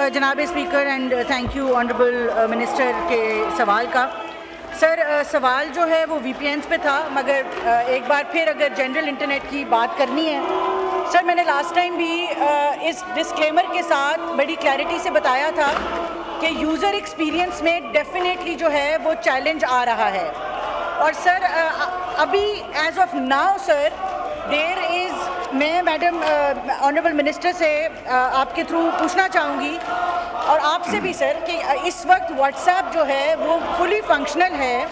जनाब speaker and thank you honourable minister के सवाल का। सर सवाल जो है वो VPNs पे था, मगर एक बार फिर अगर जनरल इंटरनेट की बात करनी है, सर मैंने लास्ट टाइम भी इस डिस्क्लेमर के साथ बड़ी क्लैरिटी से बताया था कि यूज़र एक्सपीरियंस में डेफिनेटली जो है वो चैलेंज आ रहा है। और सर अभी as of now sir there is, मैं मैडम ऑनरेबल मिनिस्टर से आपके थ्रू पूछना चाहूँगी और आपसे भी सर कि इस वक्त व्हाट्सएप जो है वो फुली फंक्शनल है,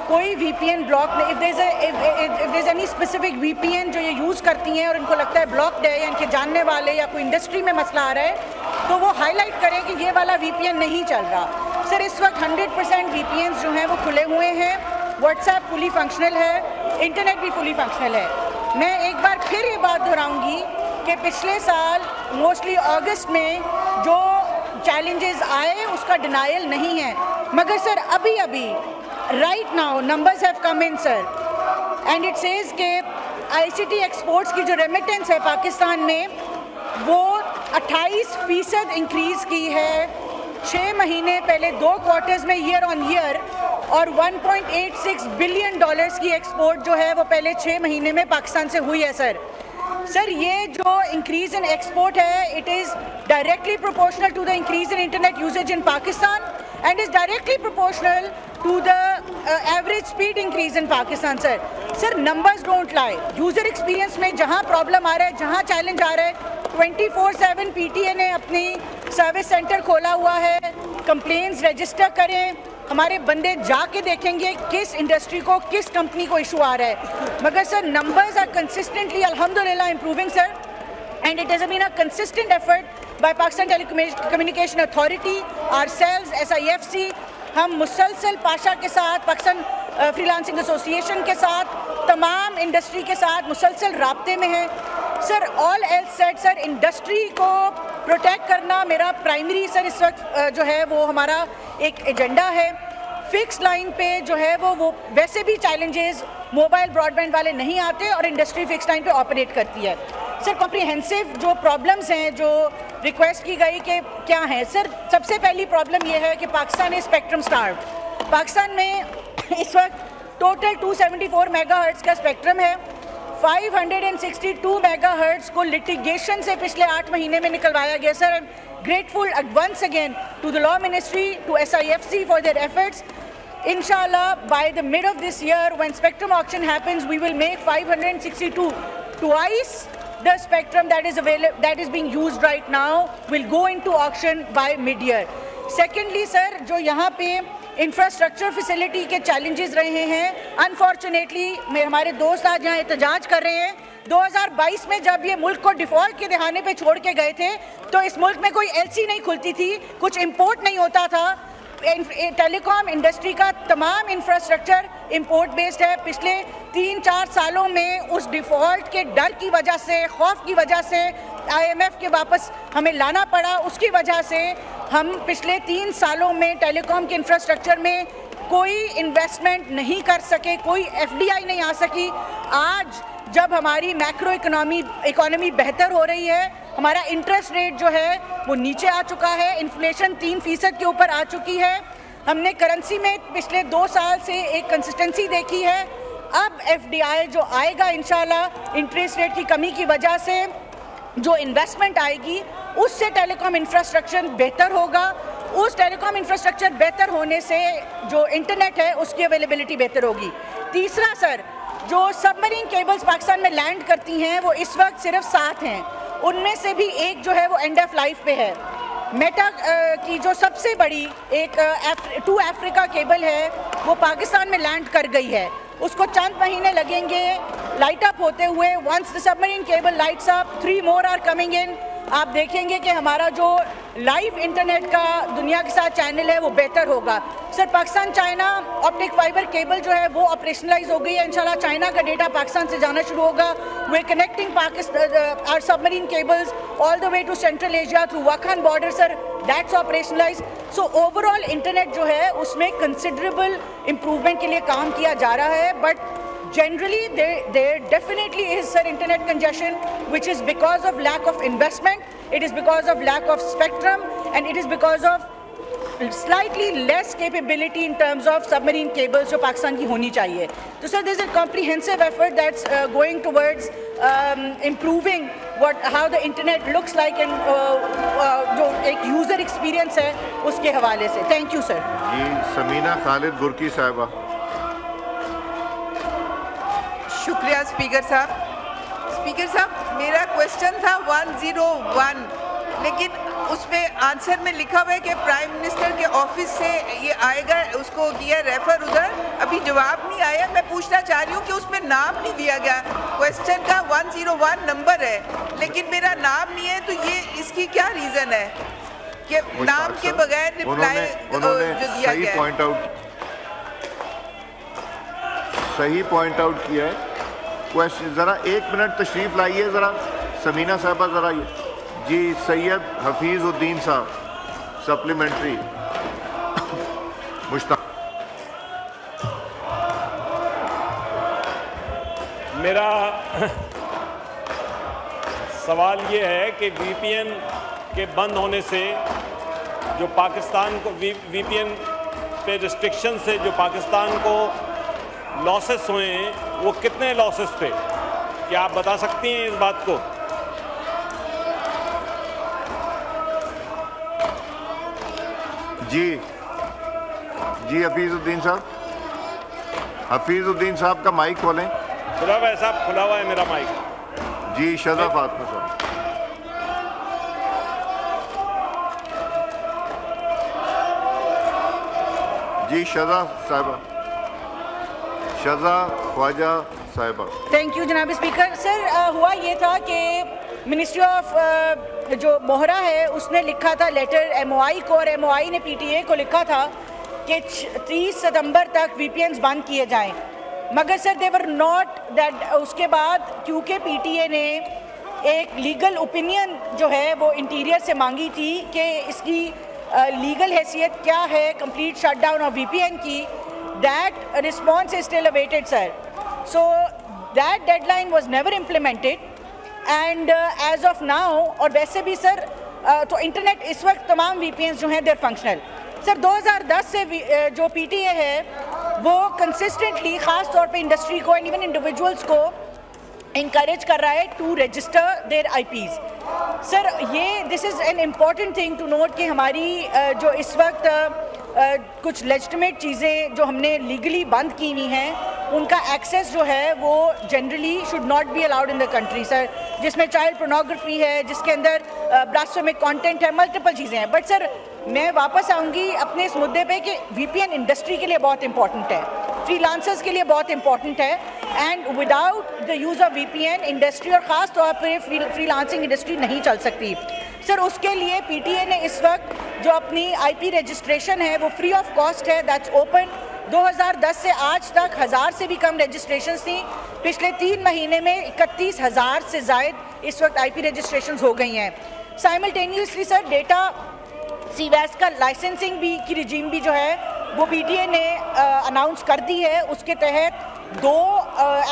कोई VPN ब्लॉक नहीं, if there is any specific VPN जो ये यूज़ करती हैं और इनको लगता है ब्लॉक्ड है या इनके जानने वाले या कोई इंडस्ट्री में मसला आ रहा है तो वो हाईलाइट करें कि ये वाला VPN नहीं चल रहा। सर इस वक्त 100% VPNs जो हैं वो खुले हुए हैं, व्हाट्सएप फुली फंक्शनल है, इंटरनेट भी फुली फंक्शनल है। मैं एक बार फिर ये बात दोहराऊंगी कि पिछले साल मोस्टली अगस्त में जो चैलेंजेस आए उसका डिनायल नहीं है, मगर सर अभी अभी right now numbers have come in sir and it says के ICT एक्सपोर्ट्स की जो रेमिटेंस है पाकिस्तान में वो 28% इंक्रीज़ की है 6 महीने पहले 2 क्वार्टर्स में ईयर ऑन ईयर, और 1.86 बिलियन डॉलर्स की एक्सपोर्ट जो है वो पहले 6 महीने में पाकिस्तान से हुई है सर। सर ये जो इंक्रीज़ इन एक्सपोर्ट है it is directly proportional to the increase in internet usage in Pakistan and is directly proportional to the average speed increase in Pakistan sir. Sir numbers don't lie. User experience में जहाँ problem आ रहा है, जहाँ challenge आ रहा है, 24/7 PTA ने अपनी service centre खोला हुआ है, कंप्लेंट्स रजिस्टर करें, हमारे बंदे जाके देखेंगे किस इंडस्ट्री को किस कंपनी को इशू आ रहा है। मगर सर नंबर्स आर कंसिस्टेंटली अल्हम्दुलिल्लाह improving sir, and it has been a consistent effort by Pakistan Telecommunication Authority, ourselves, SIFC, हम मुसलसल पाशा के साथ, पाकिस्तान फ्रीलांसिंग एसोसिएशन के साथ, तमाम इंडस्ट्री के साथ मुसलसल राब्ते में हैं sir. All else said sir, industry को प्रोटेक्ट करना मेरा प्राइमरी सर इस वक्त जो है वो हमारा एक एजेंडा है। फिक्स लाइन पे जो है वो वैसे भी चैलेंजेस मोबाइल ब्रॉडबैंड वाले नहीं आते और इंडस्ट्री फिक्स लाइन पे ऑपरेट करती है सर। कॉम्प्रिहेंसिव जो प्रॉब्लम्स हैं जो रिक्वेस्ट की गई कि क्या हैं सर, सबसे पहली प्रॉब्लम ये है कि Pakistan is spectrum starved. Pakistan में इस वक्त टोटल 274 मेगाहर्ट्ज का स्पेक्ट्रम है, 562 मेगाहर्ट्ज को लिटिगेशन से पिछले 8 महीने में निकलवाया गया sir. I am grateful once again to the law ministry, to SIFC for their efforts. Inshallah, by the mid of this year, when spectrum auction happens, we will make 562, twice the spectrum that is available, that is being used right now, will go into auction by mid-year. Secondly, sir, जो यहाँ पे infrastructure facility के challenges रहे हैं, unfortunately हमारे दोस्त आज यहाँ एहतजाज कर रहे हैं। 2022 में जब ये मुल्क को डिफ़ॉल्ट के दहाने पे छोड़ के गए थे तो इस मुल्क में कोई LC नहीं खुलती थी, कुछ इम्पोर्ट नहीं होता था। टेलीकॉम इंडस्ट्री का तमाम इंफ्रास्ट्रक्चर इंपोर्ट बेस्ड है। पिछले 3-4 सालों में उस डिफ़ॉल्ट के डर की वजह से, खौफ की वजह से, IMF के वापस हमें लाना पड़ा, उसकी वजह से हम पिछले 3 सालों में टेलीकॉम के इंफ्रास्ट्रक्चर में कोई इन्वेस्टमेंट नहीं कर सके, कोई FDI नहीं आ सकी। आज जब हमारी मैक्रो इकोनॉमी बेहतर हो रही है, हमारा इंटरेस्ट रेट जो है वो नीचे आ चुका है, इन्फ्लेशन 3% के ऊपर आ चुकी है, हमने करेंसी में पिछले 2 साल से एक कंसिस्टेंसी देखी है। अब FDI जो आएगा इंशाल्लाह इंटरेस्ट रेट की कमी की वजह से जो इन्वेस्टमेंट आएगी उससे टेलीकॉम इंफ्रास्ट्रक्चर बेहतर होगा। उस टेलीकॉम इंफ्रास्ट्रक्चर बेहतर होने से जो इंटरनेट है उसकी अवेलेबिलिटी बेहतर होगी। तीसरा सर, जो सबमरीन केबल्स पाकिस्तान में लैंड करती हैं वो इस वक्त सिर्फ 7 हैं, उनमें से भी एक जो है वो एंड ऑफ लाइफ पे है। मेटा की जो सबसे बड़ी एक टू अफ्रीका केबल है वो पाकिस्तान में लैंड कर गई है, उसको चंद महीने लगेंगे लाइट अप होते हुए। Once the submarine cable lights up, 3 more are coming in. आप देखेंगे कि हमारा जो लाइव इंटरनेट का दुनिया के साथ चैनल है वो बेहतर होगा। Sir Pakistan China optic fibre cable जो है वो ऑपरेशनलाइज हो गई है, इंशाल्लाह चाइना का डेटा पाकिस्तान से जाना शुरू होगा। We connecting Pakistan our submarine cables all the way to Central Asia through Wakhan border sir, that's operationalise. So overall internet जो है उसमें कंसिडरेबल इम्प्रूवमेंट के लिए काम किया जा रहा है। But generally there definitely is, sir, internet congestion, which is because of lack of investment, it is because of lack of spectrum, and it is because of slightly less capability in terms of submarine cables जो पाकिस्तान की होनी चाहिए. तो sir, there is a comprehensive effort that's going towards improving how the internet looks like and जो एक user experience है उसके हवाले से. Thank you, sir. जी समीना खालिद गुरकी साहिबा. शुक्रिया स्पीकर साहब. स्पीकर साहब, मेरा क्वेश्चन था 101, लेकिन उसमें आंसर में लिखा हुआ है कि प्राइम मिनिस्टर के ऑफिस से ये आएगा, उसको किया रेफर उधर, अभी जवाब नहीं आया. मैं पूछना चाह रही हूँ कि उसमें नाम नहीं दिया गया. क्वेश्चन का 101 नंबर है, लेकिन मेरा नाम नहीं है, तो ये इसकी क्या रीज़न है कि नाम के बगैर रिप्लाई जो दिया गया है? सही पॉइंट आउट किया है. क्वेश्चन ज़रा 1 मिनट तशरीफ़ लाइए ज़रा समीना साहबा, ज़रा ये जी सैयद हफीज़ुद्दीन साहब सप्लीमेंट्री मुश्ताक. मेरा सवाल ये है कि वीपीएन के बंद होने से जो पाकिस्तान को वीपीएन पे रिस्ट्रिक्शन से जो पाकिस्तान को लॉसेस हुए हैं वो कितने लॉसेस थे, क्या आप बता सकती हैं इस बात को? जी हफीज़ुद्दीन साहब का माइक खोलें. खुला हुआ है साहब, खुला हुआ है मेरा माइक. जी शज़ा फातिमा साहब. जी शज़ा साहिबा, शज़ा ख्वाजा साहिबा. थैंक यू जनाब स्पीकर. सर हुआ ये था कि मिनिस्ट्री ऑफ जो मोहरा है उसने लिखा था लेटर MOI को, और MOI ने PTA को लिखा था कि 30 सितंबर तक VPNs बंद किए जाएं. मगर sir they were not that. उसके बाद क्योंकि PTA ने एक लीगल ओपिनियन जो है वो इंटीरियर से मांगी थी कि इसकी लीगल हैसियत क्या है कंप्लीट शटडाउन ऑफ VPN की, that response is still awaited sir. So that deadline was never implemented and as of now. और वैसे भी सर तो इंटरनेट इस वक्त तमाम VPNs जो हैं देर फंक्शनल. सर 2010 से जो PTA है वो कंसिस्टेंटली ख़ास तौर पे इंडस्ट्री को एंड इवन इंडिविजुअल्स को इंकरेज कर रहा है to register their IPs. Sir ये this is an important thing to note कि हमारी जो इस वक्त कुछ लेजिटिमेट चीज़ें जो हमने लीगली बंद की हुई हैं उनका एक्सेस जो है वो generally should not be allowed in the country sir, जिसमें चाइल्ड पोर्नोग्राफी है, जिसके अंदर ब्लास्फेमिक कंटेंट है, मल्टीपल चीज़ें हैं. बट सर मैं वापस आऊँगी अपने इस मुद्दे पे कि VPN इंडस्ट्री के लिए बहुत इंपॉर्टेंट है, फ्रीलांसर्स के लिए बहुत इंपॉर्टेंट है, and without the use of VPN industry और ख़ास तौर पर फ्रीलांसिंग इंडस्ट्री नहीं चल सकती. सर उसके लिए PTA ने इस वक्त जो अपनी IP रजिस्ट्रेशन है वो फ्री ऑफ कॉस्ट है, दैट्स ओपन. 2010 से आज तक 1000 से भी कम रजिस्ट्रेशन थी. पिछले 3 महीने में 31,000 से ज़ायद इस वक्त IP रजिस्ट्रेशन हो गई हैं. साइमल्टेनियसली सर डेटा CVAS का लाइसेंसिंग भी की रिजीम भी जो है वो PTA ने अनाउंस कर दी है. उसके तहत 2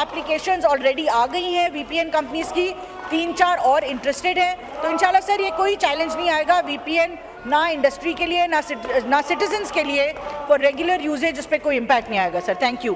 एप्लीकेशंस ऑलरेडी आ गई हैं VPN कंपनीज़ की, 3-4 और इंटरेस्टेड हैं. तो इंशाल्लाह सर ये कोई चैलेंज नहीं आएगा VPN ना इंडस्ट्री के लिए ना सिटीजन्स के लिए फॉर रेगुलर यूजेज, उस पर कोई इम्पैक्ट नहीं आएगा सर. Thank you.